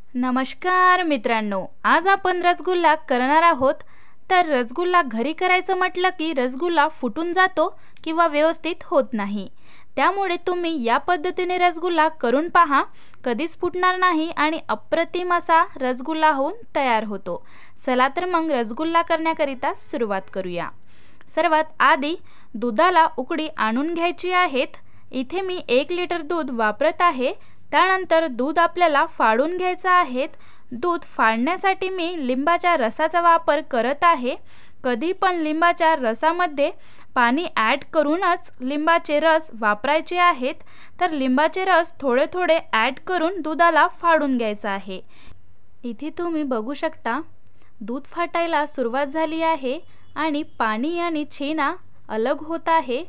नमस्कार मित्रांनो, आज आपण रसगुल्ला करणार आहोत। तर रसगुल्ला घरी करायचं म्हटलं की रसगुल्ला फुटून जातो किंवा व्यवस्थित होत नाही। त्यामुळे तुम्ही या पद्धतीने रसगुल्ला करून पहा, कधीच फुटणार नाही आणि अप्रतिम असा रसगुल्ला होऊन तयार होतो। चला तर मग रसगुल्ला करण्याकरिता सुरुवात करूया। सर्वात आधी दुधाला उकळी आणून घ्यायची आहेत। इथे मी 1 लिटर दूध वापरत आहे। त्यानंतर दूध आपल्याला फाडून घ्यायचं आहे। दूध फाडण्यासाठी मी लिंबाच्या रसाचा वापर करत आहे। कधी पण लिंबाच्या रसामध्ये पाणी ॲड करूनच लिंबाचे रस वापरायचे आहेत। तर लिंबाचे रस थोडे थोडे ॲड करून दुधाला फाडून घ्यायचं आहे। इथे तुम्ही बघू शकता दूध फाटायला सुरुवात झाली आहे आणि पाणी आणि छेना अलग होत आहे।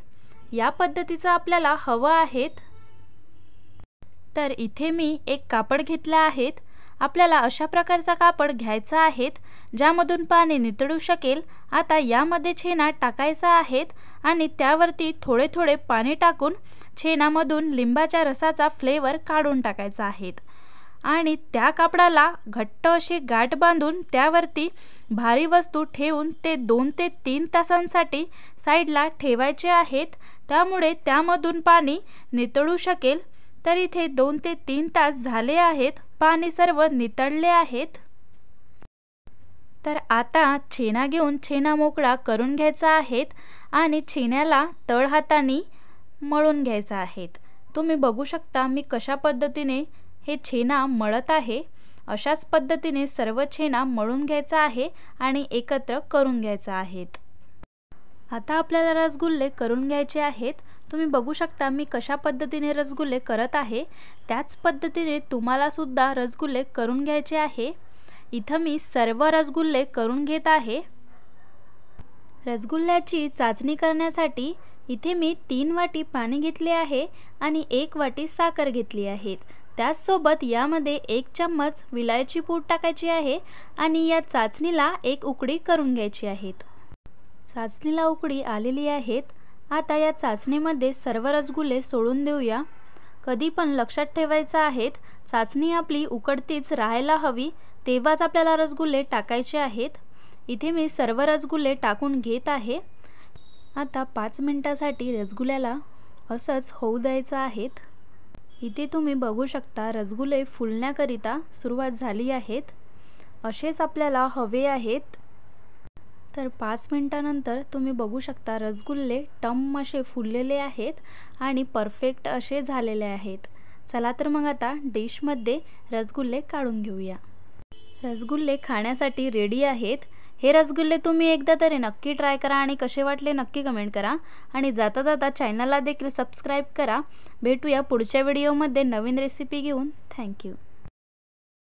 या पद्धतीचं आपल्याला हवं आहे। तर इथे मी एक कापड घेतला आहे। आपल्याला अशा प्रकारचा कापड घ्यायचा आहे ज्यामधून पाणी नितळू शकेल। आता यामध्ये छेना टाकायचा आहे आणि त्यावरती थोडे थोडे पाणी टाकून छेनामधून लिंबाच्या रसाचा फ्लेवर काढून टाकायचा आहे आणि त्या कापडाला घट्ट अशी गाठ बांधून त्यावरती भारी वस्तू ठेवून ते 2 ते 3 तासांसाठी साईडला ठेवायचे आहेत। त्यामुळे त्यामधून पाणी नितळू शकेल। तर इथे 2 ते 3 तास झाले आहेत, पाणी सर्व नितळले आहेत। तर आता छेना घेऊन छेना मोकळा करून घ्यायचा आहे आणि छेन्याला तळ हाताने मळून घ्यायचा आहे। तुम्ही बघू शकता मी कशा पद्धतीने हे छेना मळत आहे। अशाच पद्धतीने सर्व छेना मळून घ्यायचा आहे आणि एकत्र करून घ्यायचा आहे। आता आपल्याला रसगुल्ले करून घ्यायचे आहेत। तुम्ही बघू शकता मी कशा पद्धतीने रसगुल्ले करत आहे। त्याच पद्धतीने तुम्हाला सुद्धा रसगुल्ले करून घ्यायचे आहे। इथं मी सर्व रसगुल्ले करून घेत आहे। रसगुल्ल्याची चाचणी करण्यासाठी इथे मी 3 वाटी पाणी घेतले आहे आणि 1 वाटी साखर घेतली आहे। त्याचसोबत यामध्ये 1 चम्मच विलायची पूड टाकायची आहे आणि या चाचणीला 1 उकळी करून घ्यायची आहे। चाचणीला उकळी आलेली आहे। आता या चाचणीमध्ये सर्व रसगुल्ले सोडून देऊया। कधी पण लक्षात ठेवायचं आहे, चाचणी आपली उकळतीच राहायला हवी, तेव्हाच आपल्याला रसगुल्ले टाकायचे आहेत। इथे मी सर्व रसगुल्ले टाकून घेत आहे। आता 5 मिनिटांसाठी रसगुल्ल्याला असंच होऊ द्यायचं आहे। इथे तुम्ही बघू शकता रसगुल्ले फुलण्याकरिता सुरुवात झाली आहे। असेच आपल्याला हवे आहेत। तर 5 मिनिटांनंतर तुम्ही बघू शकता रसगुल्ले टम्म असे फुललेले आहेत आणि परफेक्ट असे झालेले आहेत। चला तर मग आता डिशमध्ये रसगुल्ले काढून घेऊया। रसगुल्ले खाण्यासाठी रेडी आहेत। हे रसगुल्ले तुम्ही एकदा तरी नक्की ट्राय करा आणि कसे वाटले नक्की कमेंट करा आणि जाता जाता चॅनलला देखील सबस्क्राईब करा। भेटूया पुढच्या व्हिडिओमध्ये नवीन रेसिपी घेऊन। थँक्यू।